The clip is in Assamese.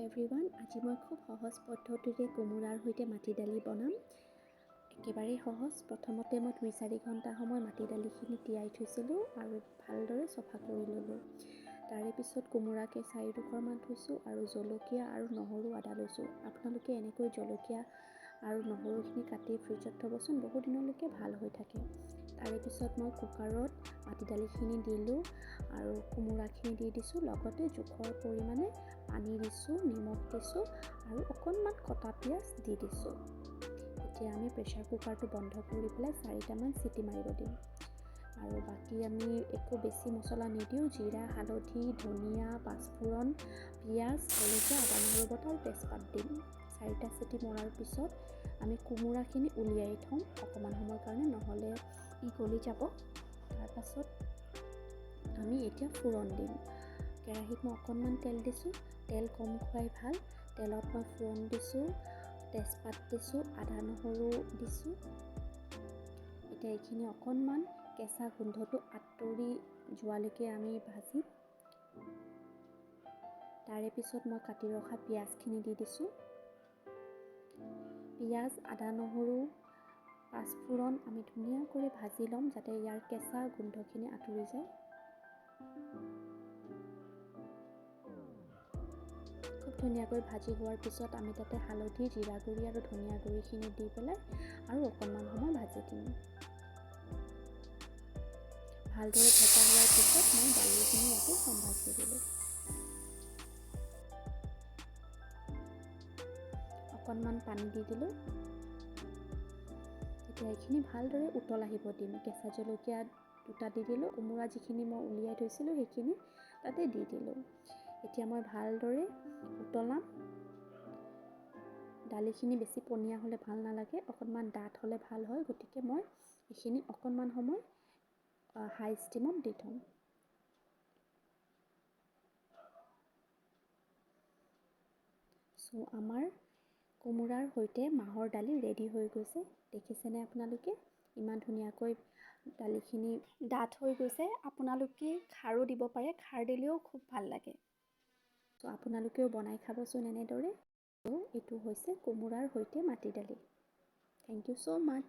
এভৰিৱান, আজি মই খুব সহজ পদ্ধতিৰে কোমোৰাৰ সৈতে মাটি দালি বনাম। একেবাৰে সহজ। প্ৰথমতে মই 2-4 ঘণ্টা সময় মাটি দালিখিনি তিয়াই থৈছিলোঁ আৰু ভালদৰে চফা কৰি ল'লোঁ। তাৰে পিছত কোমোৰা কেঁচা 4-টুকুৰামান থৈছোঁ আৰু জলকীয়া আৰু নহৰু আদা লৈছোঁ। আপোনালোকে এনেকৈ জলকীয়া আৰু নহৰুখিনি কাটি ফ্ৰিজত থ'বচোন, বহু দিনলৈকে ভাল হৈ থাকে। তাৰে পিছত মই কুকাৰত মাটি দালিখিনি দিলোঁ আৰু কোমোৰাখিনি দি দিছোঁ। লগতে জোখৰ পৰিমাণে পানী দিছোঁ, নিমখ দিছোঁ আৰু অকণমান কটা পিঁয়াজ দি দিছোঁ। এতিয়া আমি প্ৰেছাৰ কুকাৰটো বন্ধ কৰি পেলাই 4টামান চিটি মাৰিব দিম। আৰু বাকী আমি একো বেছি মছলা নিদিওঁ। জিৰা, হালধি, ধনিয়া, পাঁচফোৰণ, পিঁয়াজ, জলকীয়া, আদা নহৰু বটা আৰু তেজপাত দিম। 4টা চিটি মৰাৰ পিছত আমি কোমোৰাখিনি উলিয়াই থ'ম অকণমান সময়ৰ কাৰণে, নহ'লে ই গলি যাব। তাৰপাছত আমি এতিয়া ফোৰণ দিম। কেৰাহীত মই অকণমান তেল দিছোঁ। তেল কম খোৱাই ভাল। তেলত মই ফোৰণ দিছোঁ, তেজপাত দিছোঁ, আদা নহৰু দিছোঁ। এতিয়া এইখিনি অকণমান কেঁচা গোন্ধটো আঁতৰি যোৱালৈকে আমি ভাজিম। তাৰে পিছত মই কাটি ৰখা পিঁয়াজখিনি দি দিছোঁ। পিঁয়াজ, আদা নহৰু, পাঁচফোৰণ আমি ধুনীয়াকৈ ভাজি ল'ম, যাতে ইয়াৰ কেঁচা গোন্ধখিনি আঁতৰি যায়। খুব ধুনীয়াকৈ ভাজি হোৱাৰ পিছত আমি তাতে হালধি, জিৰা গুড়ি আৰু ধনিয়া গুড়িখিনি দি পেলাই আৰু অকণমান সময় ভাজি দিম। ভালদৰে ভজা হোৱাৰ পিছত মই দালিখিনি ইয়াতে সম্ভাৰ দি দিলোঁ। অকণমান পানী দি দিলোঁ। এতিয়া এইখিনি ভালদৰে উতল আহিব দিম। কেঁচা জলকীয়া 2টা দি দিলোঁ। কোমোৰা যিখিনি মই উলিয়াই থৈছিলোঁ সেইখিনি তাতে দি দিলোঁ। এতিয়া মই ভালদৰে উতলাম। দালিখিনি বেছি পনীয়া হ'লে ভাল নালাগে, অকণমান ডাঠ হ'লে ভাল হয়। গতিকে মই এইখিনি অকণমান সময় হাই ষ্টিমত দি থ'ম। আমাৰ কোমোৰাৰ সৈতে মাহৰ দালি ৰেডি হৈ গৈছে। দেখিছেনে আপোনালোকে? ইমান ধুনীয়াকৈ দালিখিনি ডাঠ হৈ গৈছে। আপোনালোকে খাৰো দিব পাৰে, খাৰ দিলেও খুব ভাল লাগে। আপোনালোকেও বনাই খাবচোন এনেদৰে। এইটো হৈছে কোমোৰাৰ সৈতে মাটি দালি। Thank you so' much.